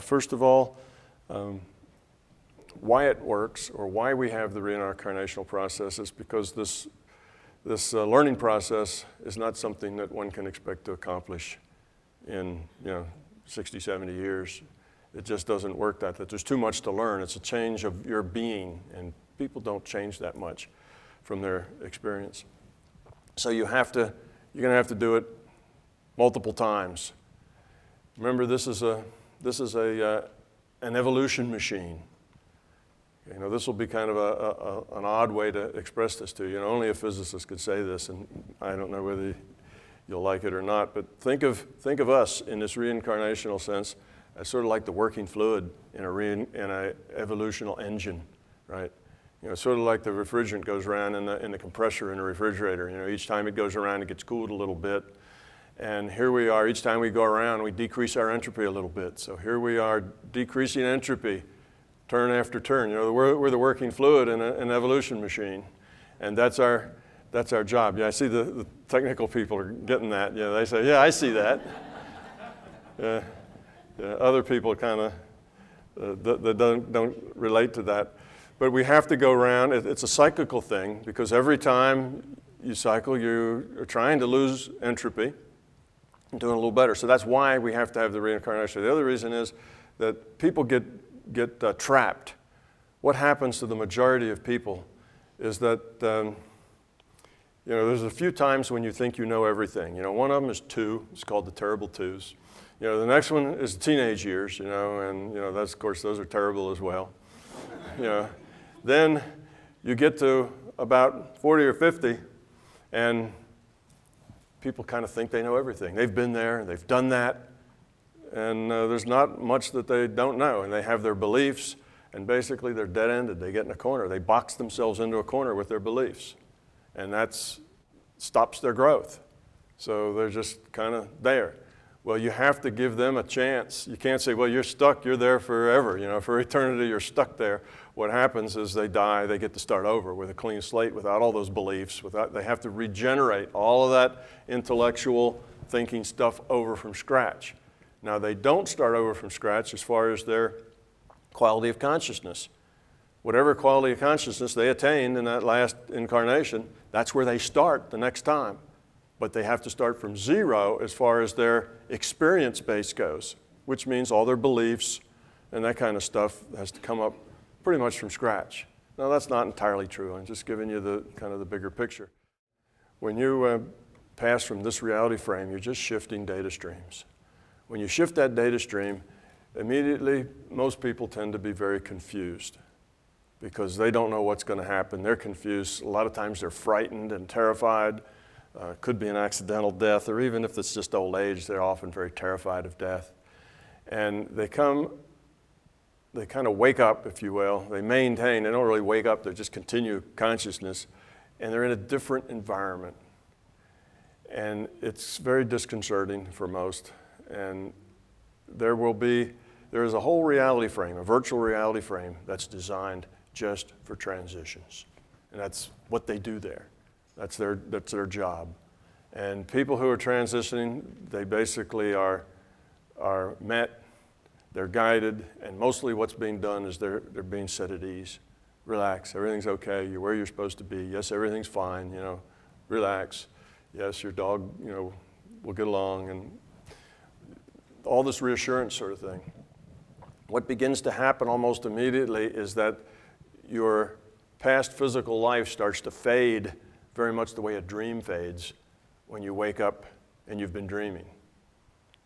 First of all, why it works, or why we have the reincarnational process, is because this learning process is not something that one can expect to accomplish in 60, 70 years. It just doesn't work that there's too much to learn. It's a change of your being, and people don't change that much from their experience. So you're going to have to do it multiple times. Remember, this is an evolution machine. This will be kind of an odd way to express this to you. Only a physicist could say this, and I don't know whether you'll like it or not. But think of us in this reincarnational sense as sort of like the working fluid in a evolutional engine, right? Sort of like the refrigerant goes around in the compressor in a refrigerator. Each time it goes around, it gets cooled a little bit. And here we are, each time we go around, we decrease our entropy a little bit. So here we are decreasing entropy, turn after turn. We're the working fluid in an evolution machine. And that's our job. Yeah, I see the technical people are getting that. Yeah, they say, yeah, I see that. Yeah, other people kind of that don't relate to that. But we have to go around. It's a cyclical thing, because every time you cycle, you are trying to lose entropy and doing a little better. So that's why we have to have the reincarnation. The other reason is that people get trapped. What happens to the majority of people is that there's a few times when you think you know everything. One of them is 2. It's called the terrible 2s. The next one is the teenage years. And that's, of course, those are terrible as well. Then you get to about 40 or 50, and people kind of think they know everything. They've been there, they've done that, and there's not much that they don't know. And they have their beliefs, and basically they're dead-ended. They get in a corner. They box themselves into a corner with their beliefs, and that stops their growth. So they're just kind of there. Well, you have to give them a chance. You can't say, well, you're stuck, you're there forever. For eternity, you're stuck there. What happens is they die, they get to start over with a clean slate without all those beliefs. They have to regenerate all of that intellectual thinking stuff over from scratch. Now, they don't start over from scratch as far as their quality of consciousness. Whatever quality of consciousness they attained in that last incarnation, that's where they start the next time. But they have to start from 0 as far as their experience base goes, which means all their beliefs and that kind of stuff has to come up pretty much from scratch. Now, that's not entirely true. I'm just giving you the kind of the bigger picture. When you pass from this reality frame, you're just shifting data streams. When you shift that data stream, immediately most people tend to be very confused because they don't know what's going to happen. They're confused. A lot of times they're frightened and terrified. Could be an accidental death, or even if it's just old age, they're often very terrified of death. And they kind of wake up, if you will. They maintain, they don't really wake up, they just continue consciousness, and they're in a different environment. And it's very disconcerting for most. And there is a whole reality frame, a virtual reality frame that's designed just for transitions. And that's what they do there. That's their job. And people who are transitioning, they basically are met, they're guided, and mostly what's being done is they're being set at ease. Relax, everything's okay, you're where you're supposed to be. Yes, everything's fine, relax. Yes, your dog, will get along, and all this reassurance sort of thing. What begins to happen almost immediately is that your past physical life starts to fade very much the way a dream fades when you wake up and you've been dreaming.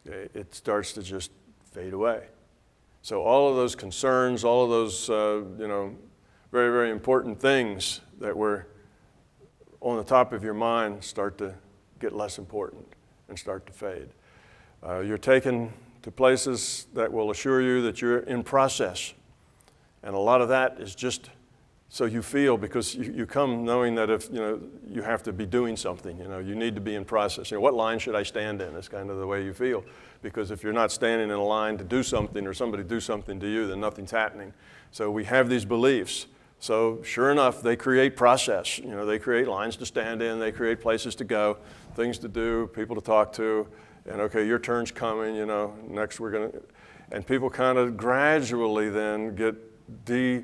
Okay? It starts to just fade away. So all of those concerns, all of those, very, very important things that were on the top of your mind start to get less important and start to fade. You're taken to places that will assure you that you're in process. And a lot of that is just so you feel, because you come knowing that if you have to be doing something, you need to be in process. What line should I stand in? It's kind of the way you feel, because if you're not standing in a line to do something or somebody do something to you, then nothing's happening. So we have these beliefs. So sure enough, they create process. They create lines to stand in, they create places to go, things to do, people to talk to, and okay, your turn's coming. Next we're gonna, And people kind of gradually then get they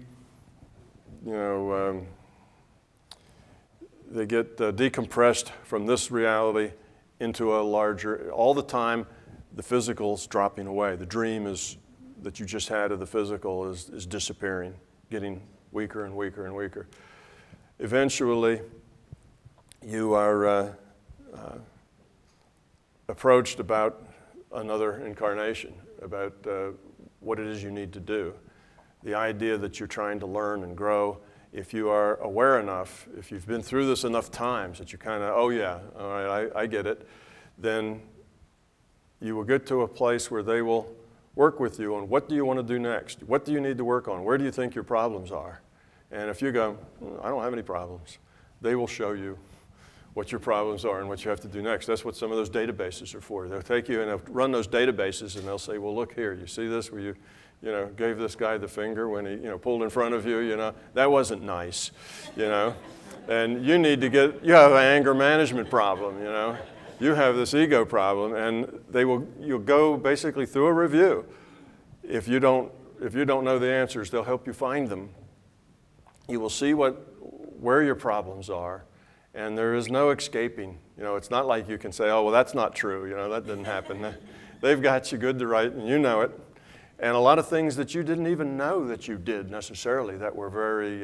get decompressed from this reality into a larger, all the time the physical's dropping away. The dream that you just had of the physical is disappearing, getting weaker and weaker and weaker. Eventually, you are approached about another incarnation, about what it is you need to do. The idea that you're trying to learn and grow, if you are aware enough, if you've been through this enough times that you kind of, oh yeah, all right, I get it, then you will get to a place where they will work with you on what do you want to do next? What do you need to work on? Where do you think your problems are? And if you go, I don't have any problems, they will show you what your problems are and what you have to do next. That's what some of those databases are for. They'll take you and they'll run those databases and they'll say, well, look here, you see this where you gave this guy the finger when he, pulled in front of you, that wasn't nice, And you need to you have an anger management problem, You have this ego problem, and you'll go basically through a review. If you don't know the answers, they'll help you find them. You will see where your problems are, and there is no escaping. It's not like you can say, oh, well, that's not true. That didn't happen. They've got you good to right, and you know it. And a lot of things that you didn't even know that you did necessarily that were very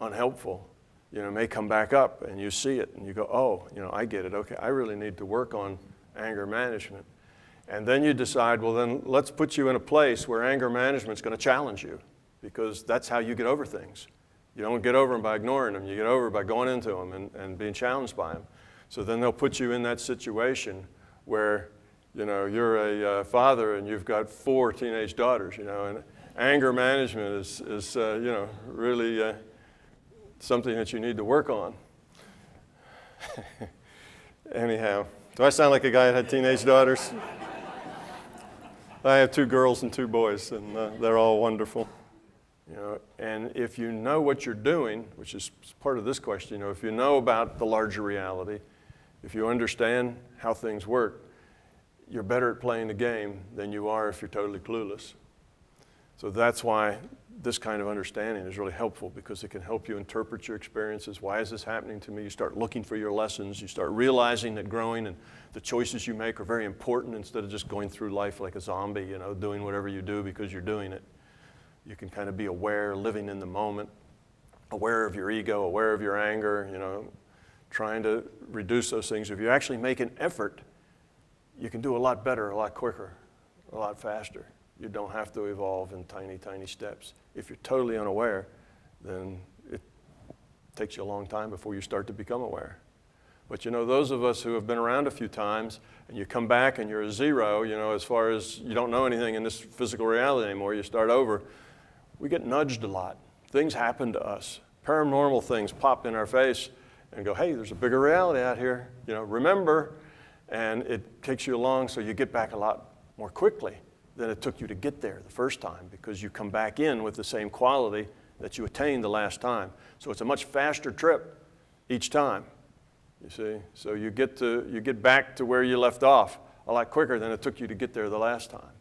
unhelpful, may come back up, and you see it, and you go, oh, I get it. Okay, I really need to work on anger management. And then you decide, well, then let's put you in a place where anger management's going to challenge you, because that's how you get over things. You don't get over them by ignoring them. You get over by going into them and being challenged by them. So then they'll put you in that situation where, you're a father and you've got 4 teenage daughters, and anger management is really something that you need to work on. Anyhow, do I sound like a guy that had teenage daughters? I have 2 girls and 2 boys, and they're all wonderful. And if you know what you're doing, which is part of this question, if you know about the larger reality, if you understand how things work, you're better at playing the game than you are if you're totally clueless. So that's why this kind of understanding is really helpful, because it can help you interpret your experiences. Why is this happening to me? You start looking for your lessons. You start realizing that growing and the choices you make are very important, instead of just going through life like a zombie, doing whatever you do because you're doing it. You can kind of be aware, living in the moment, aware of your ego, aware of your anger, trying to reduce those things. If you actually make an effort, you can do a lot better, a lot quicker, a lot faster. You don't have to evolve in tiny, tiny steps. If you're totally unaware, then it takes you a long time before you start to become aware. But those of us who have been around a few times, and you come back and you're a zero, as far as you don't know anything in this physical reality anymore, you start over, we get nudged a lot. Things happen to us. Paranormal things pop in our face and go, hey, there's a bigger reality out here. Remember. And it takes you along, so you get back a lot more quickly than it took you to get there the first time, because you come back in with the same quality that you attained the last time. So it's a much faster trip each time, you see. So you get back to where you left off a lot quicker than it took you to get there the last time.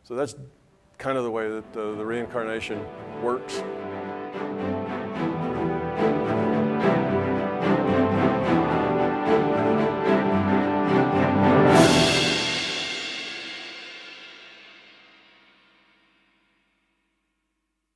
So that's kind of the way that the reincarnation works.